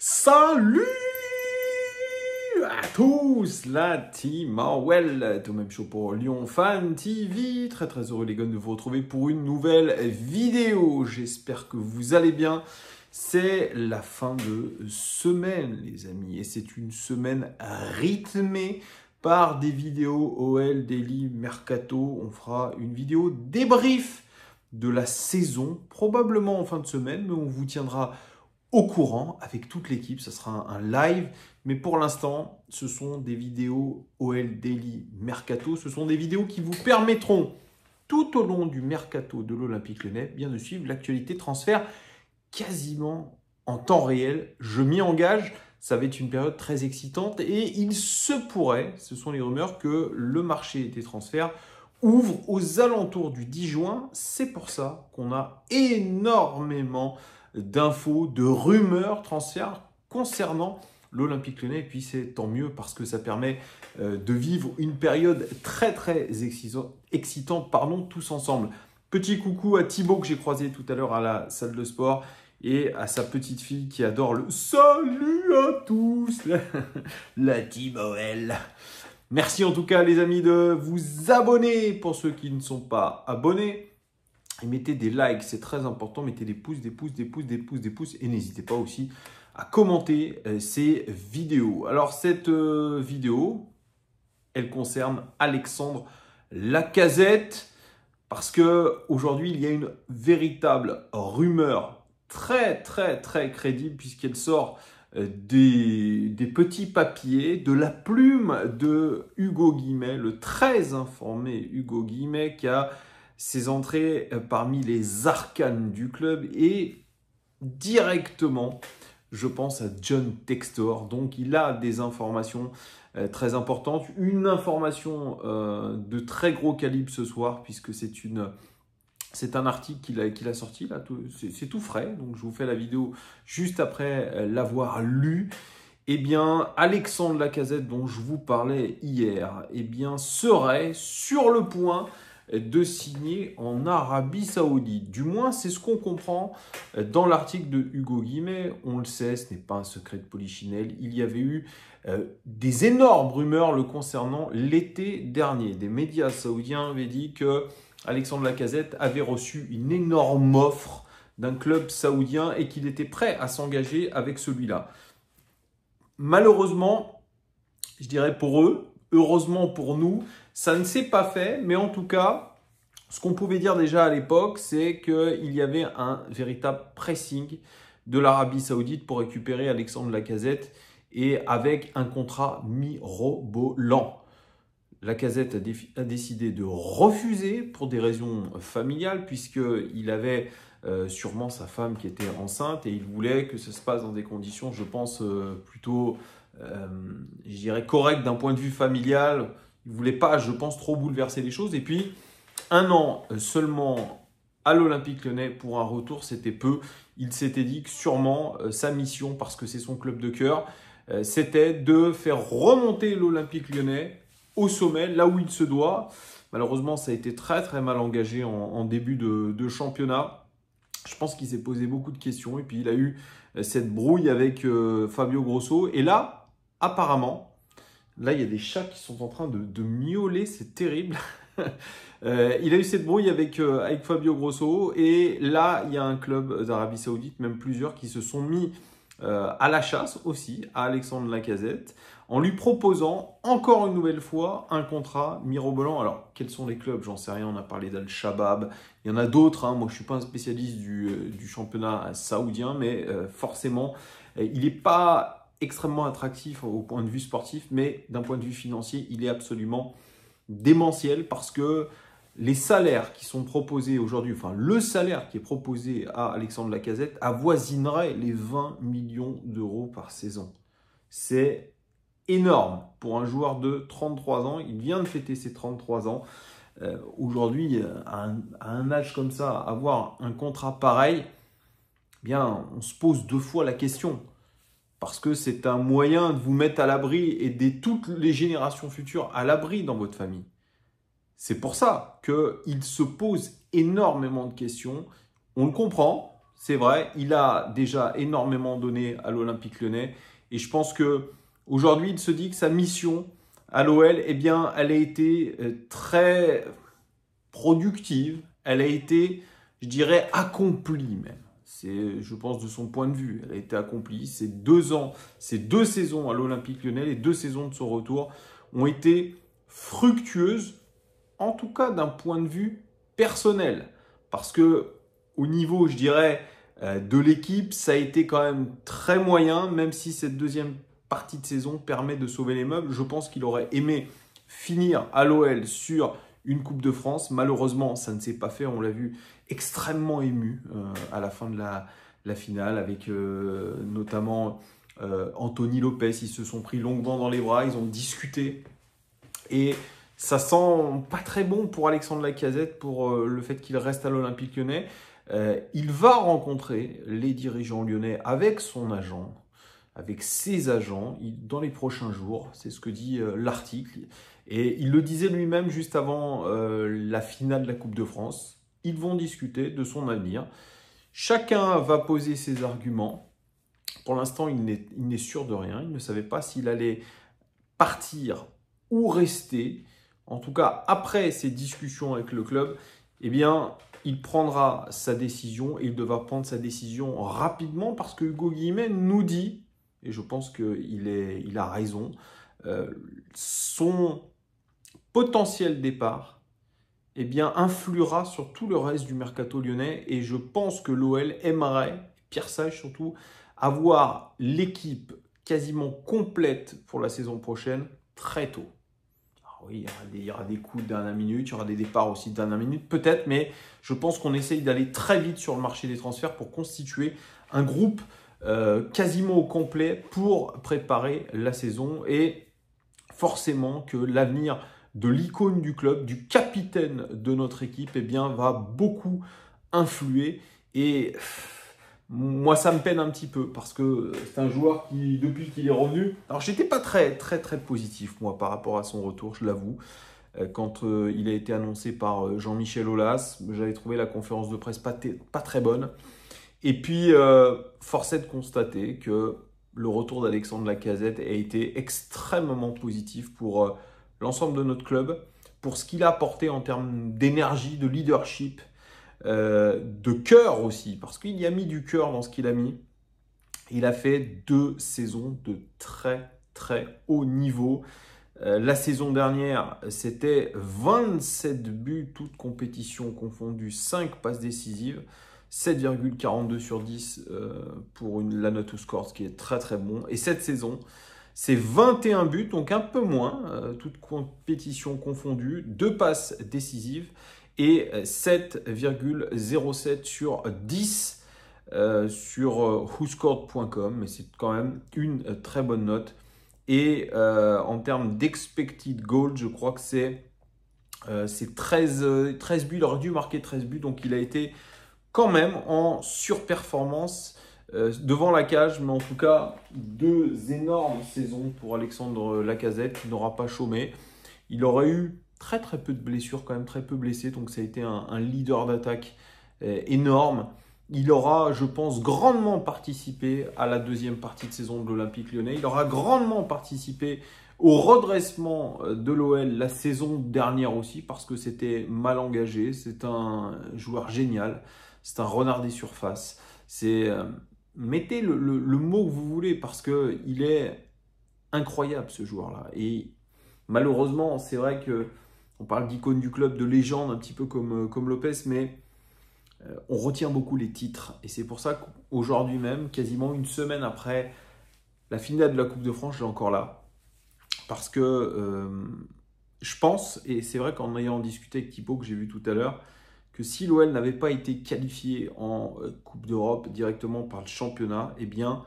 Salut à tous, la team Marwell, tout même chaud pour Lyon Fan TV. Très heureux les gars de vous retrouver pour une nouvelle vidéo. J'espère que vous allez bien. C'est la fin de semaine les amis et c'est une semaine rythmée par des vidéos OL, Daily, Mercato. On fera une vidéo débrief de la saison, probablement en fin de semaine, mais on vous tiendra au courant avec toute l'équipe. Ça sera un live, mais pour l'instant, ce sont des vidéos OL Daily Mercato. Ce sont des vidéos qui vous permettront, tout au long du Mercato de l'Olympique Lyonnais, bien de suivre l'actualité transfert quasiment en temps réel. Je m'y engage, ça va être une période très excitante et il se pourrait, ce sont les rumeurs, que le marché des transferts ouvre aux alentours du 10 juin. C'est pour ça qu'on a énormément d'infos, de rumeurs, transferts concernant l'Olympique Lyonnais. Et puis c'est tant mieux parce que ça permet de vivre une période très excitante tous ensemble. Petit coucou à Thibaut que j'ai croisé tout à l'heure à la salle de sport et à sa petite fille qui adore le salut à tous, la team OL. Merci en tout cas les amis de vous abonner pour ceux qui ne sont pas abonnés. Et mettez des likes, c'est très important. Mettez des pouces, des pouces. Et n'hésitez pas aussi à commenter ces vidéos. Alors cette vidéo, elle concerne Alexandre Lacazette. Parce qu'aujourd'hui, il y a une véritable rumeur très crédible puisqu'elle sort des petits papiers de la plume de Hugo Guillemette, le très informé Hugo Guillemette qui a ses entrées parmi les arcanes du club et directement, je pense à John Textor. Donc il a des informations très importantes. Une information de très gros calibre ce soir puisque c'est un article qu'il a sorti, là, c'est tout frais, donc je vous fais la vidéo juste après l'avoir lu. Eh bien, Alexandre Lacazette, dont je vous parlais hier, eh bien, serait sur le point de signer en Arabie Saoudite. Du moins, c'est ce qu'on comprend dans l'article de Hugo Guillemette. On le sait, ce n'est pas un secret de polichinelle. Il y avait eu des énormes rumeurs le concernant l'été dernier. Des médias saoudiens avaient dit que Alexandre Lacazette avait reçu une énorme offre d'un club saoudien et qu'il était prêt à s'engager avec celui-là. Malheureusement, je dirais pour eux, heureusement pour nous, ça ne s'est pas fait, mais en tout cas, ce qu'on pouvait dire déjà à l'époque, c'est qu'il y avait un véritable pressing de l'Arabie Saoudite pour récupérer Alexandre Lacazette et avec un contrat mirobolant. Lacazette a décidé de refuser pour des raisons familiales puisqu'il avait sûrement sa femme qui était enceinte et il voulait que ça se passe dans des conditions, je pense, plutôt, je dirais, correctes d'un point de vue familial. Il ne voulait pas, je pense, trop bouleverser les choses. Et puis, un an seulement à l'Olympique Lyonnais pour un retour, c'était peu. Il s'était dit que sûrement sa mission, parce que c'est son club de cœur, c'était de faire remonter l'Olympique Lyonnais au sommet, là où il se doit. Malheureusement, ça a été très mal engagé en début de championnat. Je pense qu'il s'est posé beaucoup de questions et puis il a eu cette brouille avec Fabio Grosso. Et là, apparemment, là, il y a des chats qui sont en train de miauler, c'est terrible. Il a eu cette brouille avec Fabio Grosso et là, il y a un club d'Arabie Saoudite, même plusieurs, qui se sont mis à la chasse aussi à Alexandre Lacazette en lui proposant encore une nouvelle fois un contrat mirobolant. Alors, quels sont les clubs? J'en sais rien, on a parlé d'Al-Shabaab, il y en a d'autres. Moi, je ne suis pas un spécialiste du championnat saoudien, mais forcément, il n'est pas extrêmement attractif au point de vue sportif, mais d'un point de vue financier, il est absolument démentiel parce que les salaires qui sont proposés aujourd'hui, enfin le salaire qui est proposé à Alexandre Lacazette avoisinerait les 20 millions d'euros par saison. C'est énorme pour un joueur de 33 ans. Il vient de fêter ses 33 ans. Aujourd'hui, à un âge comme ça, avoir un contrat pareil, eh bien, on se pose deux fois la question. Parce que c'est un moyen de vous mettre à l'abri et d'aider toutes les générations futures à l'abri dans votre famille. C'est pour ça qu'il se pose énormément de questions. On le comprend, c'est vrai, il a déjà énormément donné à l'Olympique Lyonnais. Et je pense qu'aujourd'hui, il se dit que sa mission à l'OL, eh bien, elle a été très productive. Elle a été, je dirais, accomplie même. C'est, je pense, de son point de vue. Elle a été accomplie. Ces 2 ans, ces 2 saisons à l'Olympique Lyonnais, les 2 saisons de son retour, ont été fructueuses, en tout cas d'un point de vue personnel. Parce que au niveau, je dirais, de l'équipe, ça a été quand même très moyen, même si cette deuxième partie de saison permet de sauver les meubles. Je pense qu'il aurait aimé finir à l'OL sur une Coupe de France. Malheureusement, ça ne s'est pas fait. On l'a vu extrêmement ému à la fin de la finale, avec notamment Anthony Lopez. Ils se sont pris longuement dans les bras, ils ont discuté. Et ça sent pas très bon pour Alexandre Lacazette pour le fait qu'il reste à l'Olympique Lyonnais. Il va rencontrer les dirigeants lyonnais avec son agent, avec ses agents, dans les prochains jours. C'est ce que dit l'article. Et il le disait lui-même juste avant la finale de la Coupe de France. Ils vont discuter de son avenir. Chacun va poser ses arguments. Pour l'instant, il n'est sûr de rien. Il ne savait pas s'il allait partir ou rester. En tout cas, après ces discussions avec le club, eh bien, il prendra sa décision et il devra prendre sa décision rapidement parce que Hugo Guillemette nous dit, et je pense qu'il a raison, son potentiel départ eh bien, influera sur tout le reste du mercato lyonnais et je pense que l'OL aimerait, Pierre Sage surtout, avoir l'équipe quasiment complète pour la saison prochaine très tôt. Oui, il y aura des coups de dernière minute, il y aura des départs aussi de dernière minute, peut-être, mais je pense qu'on essaye d'aller très vite sur le marché des transferts pour constituer un groupe quasiment au complet pour préparer la saison et forcément que l'avenir de l'icône du club, du capitaine de notre équipe, eh bien, va beaucoup influer et moi, ça me peine un petit peu parce que c'est un joueur qui, depuis qu'il est revenu... Alors, j'étais pas très positif, moi, par rapport à son retour, je l'avoue. Quand il a été annoncé par Jean-Michel Aulas, j'avais trouvé la conférence de presse pas très bonne. Et puis, force est de constater que le retour d'Alexandre Lacazette a été extrêmement positif pour l'ensemble de notre club, pour ce qu'il a apporté en termes d'énergie, de leadership, de cœur aussi, parce qu'il y a mis du cœur dans ce qu'il a mis. Il a fait 2 saisons de très haut niveau. La saison dernière, c'était 27 buts, toutes compétitions confondues, 5 passes décisives, 7,42 sur 10 pour la note to score, ce qui est très bon. Et cette saison, c'est 21 buts, donc un peu moins, toutes compétitions confondues, 2 passes décisives, et 7,07 sur 10 sur whoscored.com, mais c'est quand même une très bonne note. Et en termes d'expected goal, je crois que c'est 13 buts, il aurait dû marquer 13 buts, donc il a été quand même en surperformance devant la cage, mais en tout cas 2 énormes saisons pour Alexandre Lacazette, qui n'aura pas chômé. Il aurait eu très peu de blessures, quand même très peu blessé, donc ça a été un leader d'attaque énorme. Il aura, je pense, grandement participé à la deuxième partie de saison de l'Olympique Lyonnais. Il aura grandement participé au redressement de l'OL la saison dernière aussi, parce que c'était mal engagé. C'est un joueur génial, c'est un renard des surfaces. Mettez le mot que vous voulez, parce qu'il est incroyable ce joueur-là. Et malheureusement, c'est vrai qu'on parle d'icône du club, de légende, un petit peu comme Lopez, mais on retient beaucoup les titres. Et c'est pour ça qu'aujourd'hui même, quasiment une semaine après la finale de la Coupe de France, je l'ai encore là. Parce que je pense, et c'est vrai qu'en ayant discuté avec Thibaut, que j'ai vu tout à l'heure, que si l'OL n'avait pas été qualifié en Coupe d'Europe directement par le championnat, eh bien,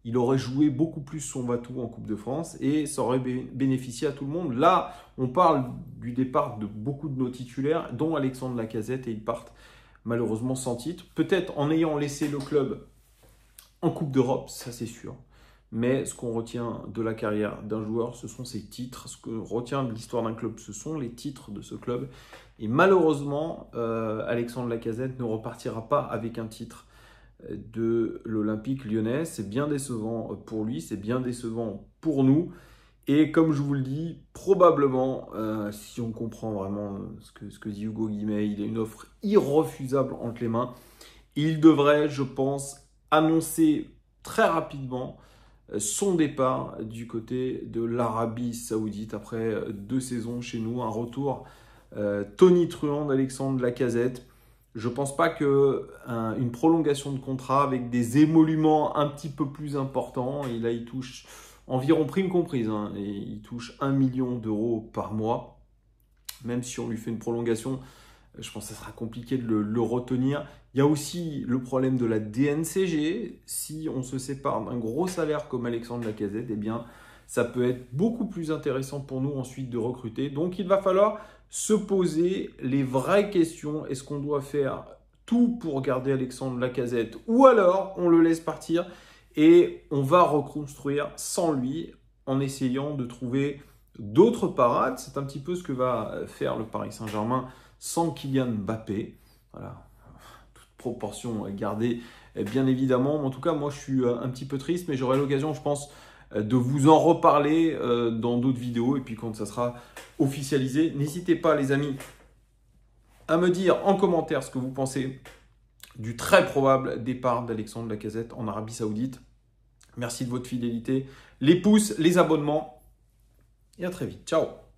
il aurait joué beaucoup plus son bateau en Coupe de France et ça aurait bénéficié à tout le monde. Là, on parle du départ de beaucoup de nos titulaires, dont Alexandre Lacazette, et ils partent malheureusement sans titre. Peut-être en ayant laissé le club en Coupe d'Europe, ça c'est sûr. Mais ce qu'on retient de la carrière d'un joueur, ce sont ses titres. Ce qu'on retient de l'histoire d'un club, ce sont les titres de ce club. Et malheureusement, Alexandre Lacazette ne repartira pas avec un titre de l'Olympique lyonnais. C'est bien décevant pour lui, c'est bien décevant pour nous. Et comme je vous le dis, probablement, si on comprend vraiment ce que dit Hugo Guimay, il a une offre irrefusable entre les mains. Il devrait, je pense, annoncer très rapidement son départ du côté de l'Arabie Saoudite après 2 saisons chez nous, un retour tonitruant d'Alexandre Lacazette. Je ne pense pas qu'une prolongation de contrat avec des émoluments un petit peu plus importants, et là il touche environ prime comprise, hein, et il touche 1 million d'euros par mois, même si on lui fait une prolongation, je pense que ça sera compliqué de le retenir. Il y a aussi le problème de la DNCG. Si on se sépare d'un gros salaire comme Alexandre Lacazette, eh bien, ça peut être beaucoup plus intéressant pour nous ensuite de recruter. Donc, il va falloir se poser les vraies questions. Est-ce qu'on doit faire tout pour garder Alexandre Lacazette ou alors on le laisse partir et on va reconstruire sans lui en essayant de trouver d'autres parades? C'est un petit peu ce que va faire le Paris Saint-Germain sans Kylian Mbappé. Voilà, toute proportion gardée, bien évidemment. En tout cas, moi, je suis un petit peu triste, mais j'aurai l'occasion, je pense, de vous en reparler dans d'autres vidéos. Et puis, quand ça sera officialisé, n'hésitez pas, les amis, à me dire en commentaire ce que vous pensez du très probable départ d'Alexandre Lacazette en Arabie Saoudite. Merci de votre fidélité, les pouces, les abonnements, et à très vite. Ciao!